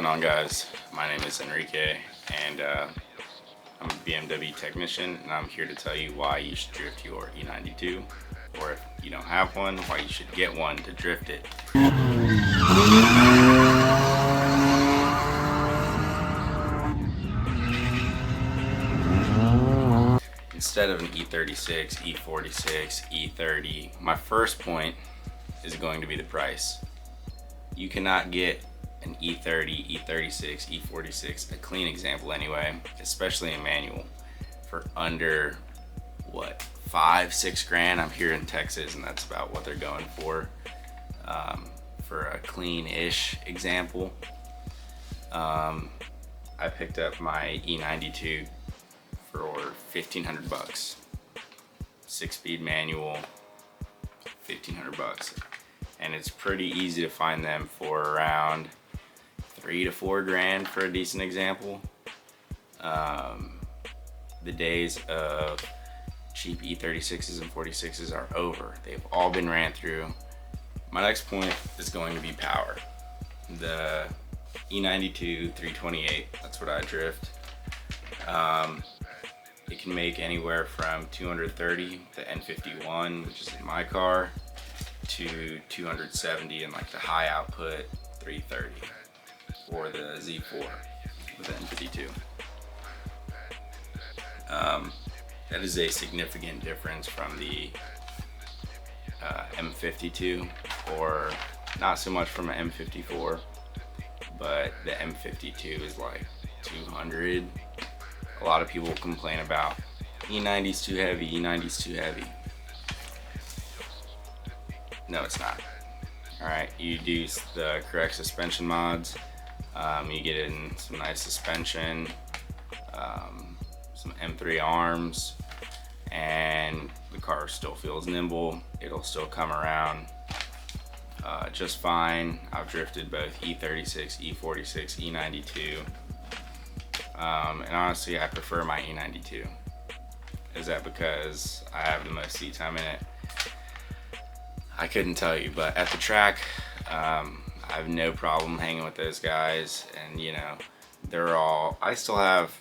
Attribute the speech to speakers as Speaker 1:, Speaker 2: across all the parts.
Speaker 1: going on, guys? My name is Enrique, and I'm a BMW technician, and I'm here to tell you why you should drift your E92, or if you don't have one, why you should get one to drift it. Instead of an E36, E46, E30, my first point is going to be the price. You cannot get an E30, E36, E46, a clean example anyway, especially in manual, for under what, 5-6 grand. I'm here in Texas, and that's about what they're going for a clean-ish example. I picked up my E92 for 1,500 bucks. 6-speed manual, 1,500 bucks. And it's pretty easy to find them for around 3 to 4 grand for a decent example. The days of cheap E36s and 46s are over. They've all been ran through. My next point is going to be power. The E92 328, that's what I drift. It can make anywhere from 230, the N51, which is in my car, to 270 in like the high output 330 or the Z4 with the N52. That is a significant difference from the M52, or not so much from an M54, but the M52 is like 200. A lot of people complain about E90's too heavy, E90's too heavy. No, it's not. Alright, you do the correct suspension mods. You get in some nice suspension, some M3 arms, and the car still feels nimble. It'll still come around just fine. I've drifted both E36, E46, E92. And honestly, I prefer my E92. Is that because I have the most seat time in it? I couldn't tell you, but at the track, I have no problem hanging with those guys, and you know, I still have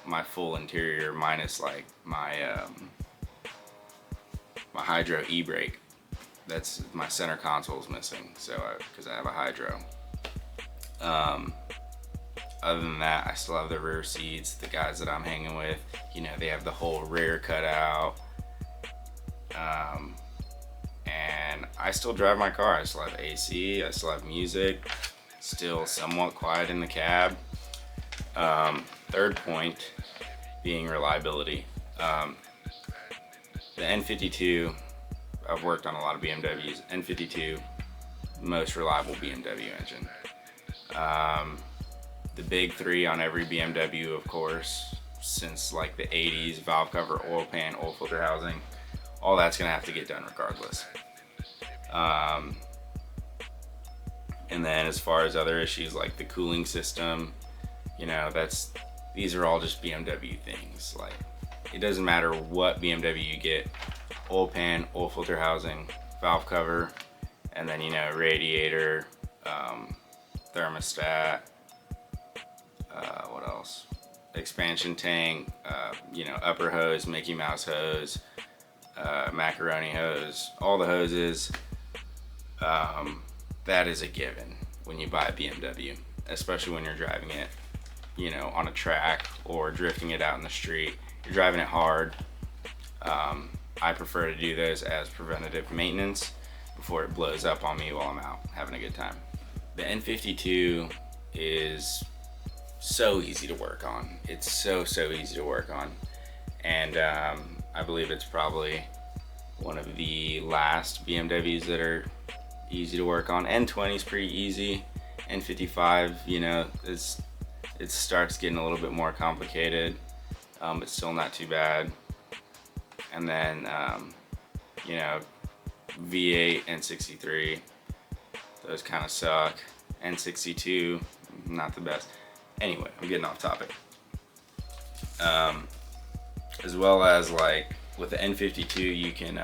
Speaker 1: my full interior minus like my my hydro e-brake. That's my center console is missing, so because I have a hydro. Other than that, I still have the rear seats. The guys that I'm hanging with, you know, they have the whole rear cut out. And I still drive my car. I still have AC, I still have music, still somewhat quiet in the cab. Third point being reliability. The N52, I've worked on a lot of BMWs. N52, most reliable BMW engine. The big three on every BMW, of course, since like the 80s, valve cover, oil pan, oil filter housing, all that's gonna have to get done regardless. And then as far as other issues like the cooling system, you know, these are all just BMW things. Like, it doesn't matter what BMW you get, oil pan, oil filter housing, valve cover, and then, you know, radiator, thermostat, what else? Expansion tank, you know, upper hose, Mickey Mouse hose, macaroni hose, all the hoses. That is a given when you buy a BMW, especially when you're driving it, you know, on a track or drifting it out in the street. You're driving it hard. I prefer to do those as preventative maintenance before it blows up on me while I'm out having a good time. The N52 is so easy to work on. It's so easy to work on. And I believe it's probably one of the last BMWs that are easy to work on. N20 is pretty easy. N55, you know, it starts getting a little bit more complicated, but still not too bad. And then, you know, V8, N63, those kind of suck. N62, not the best. Anyway, I'm getting off topic. As well as, like, with the N52, you can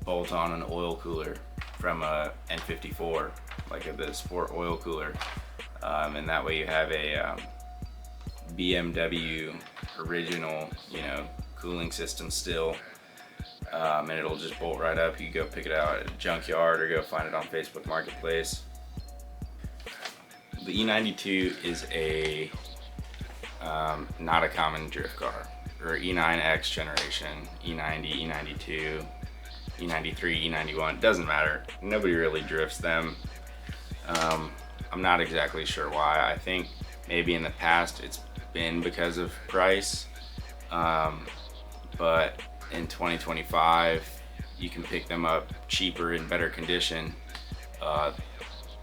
Speaker 1: bolt on an oil cooler from a N54, like the sport oil cooler. and that way you have a BMW original, cooling system still, and it'll just bolt right up. You can go pick it out at a junkyard or go find it on Facebook Marketplace. The E92 is a not a common drift car, or E9X generation, E90, E92, E93, E91, doesn't matter. Nobody really drifts them. I'm not exactly sure why. I think maybe in the past it's been because of price, but in 2025 you can pick them up cheaper in better condition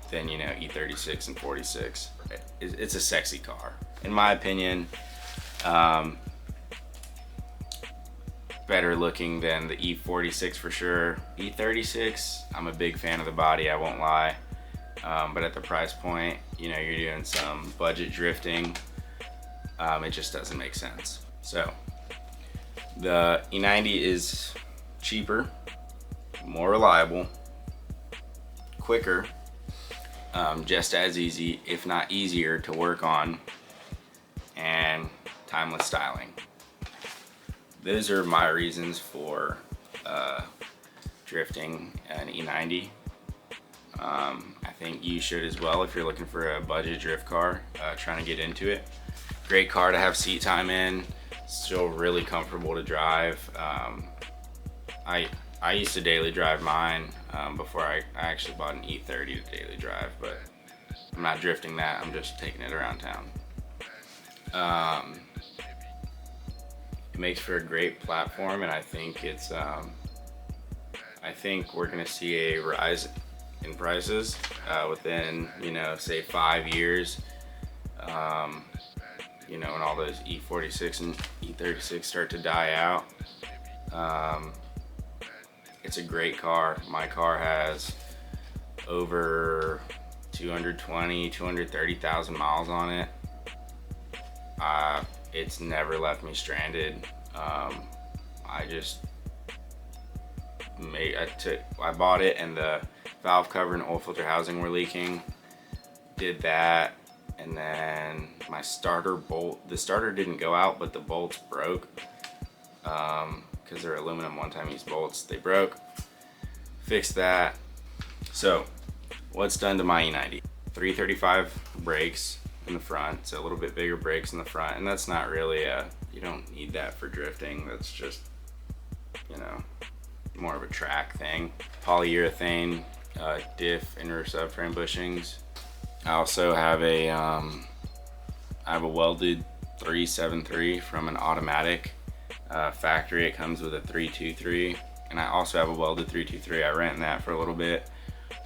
Speaker 1: than E36 and 46. It's a sexy car, in my opinion. Better looking than the E46 for sure. E36, I'm a big fan of the body, I won't lie. But at the price point, you're doing some budget drifting. It just doesn't make sense. So the E90 is cheaper, more reliable, quicker, just as easy, if not easier, to work on, and timeless styling. Those are my reasons for drifting an E90. I think you should as well if you're looking for a budget drift car, trying to get into it. Great car to have seat time in, still really comfortable to drive. I used to daily drive mine before I actually bought an E30 to daily drive, but I'm not drifting that, I'm just taking it around town. It makes for a great platform, and I think it's I think we're gonna see a rise in prices within say 5 years, when all those E46 and E36 start to die out. It's a great car. My car has over 230,000 miles on it. It's never left me stranded. I bought it and the valve cover and oil filter housing were leaking. Did that, and then my starter bolt, the starter didn't go out, but the bolts broke. Because they're aluminum one-time use bolts, they broke. Fixed that. So, what's done to my E90? 335 brakes in the front, so a little bit bigger brakes in the front, and that's not really you don't need that for drifting. That's just more of a track thing. Polyurethane diff and rear subframe bushings. I also have I have a welded 373 from an automatic factory. It comes with a 323, and I also have a welded 323. I rent that for a little bit.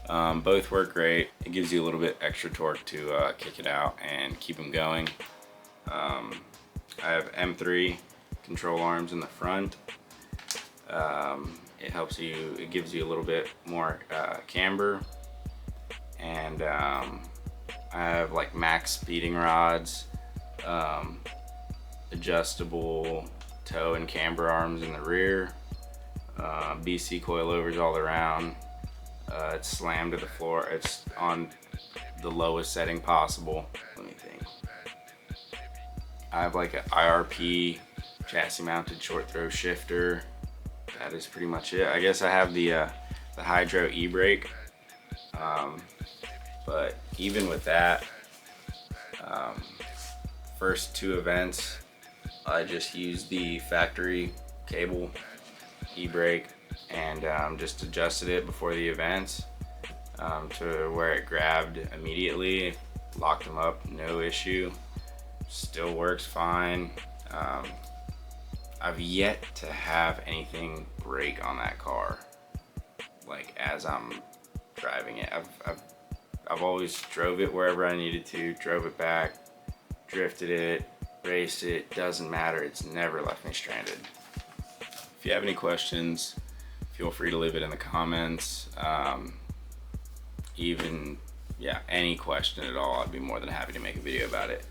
Speaker 1: Both work great. It gives you a little bit extra torque to kick it out and keep them going. I have M3 control arms in the front. It gives you a little bit more camber, and I have like max speeding rods, adjustable toe and camber arms in the rear, BC coilovers all around. It's slammed to the floor. It's on the lowest setting possible. Let me think. I have like an IRP chassis mounted short throw shifter. That is pretty much it. I guess I have the Hydro e-brake, but even with that, first two events I just used the factory cable e-brake and just adjusted it before the events to where it grabbed immediately, locked them up, no issue, still works fine. I've yet to have anything break on that car, like as I'm driving it. I've always drove it wherever I needed to, drove it back, drifted it, raced it, doesn't matter, it's never left me stranded. If you have any questions, feel free to leave it in the comments. Any question at all, I'd be more than happy to make a video about it.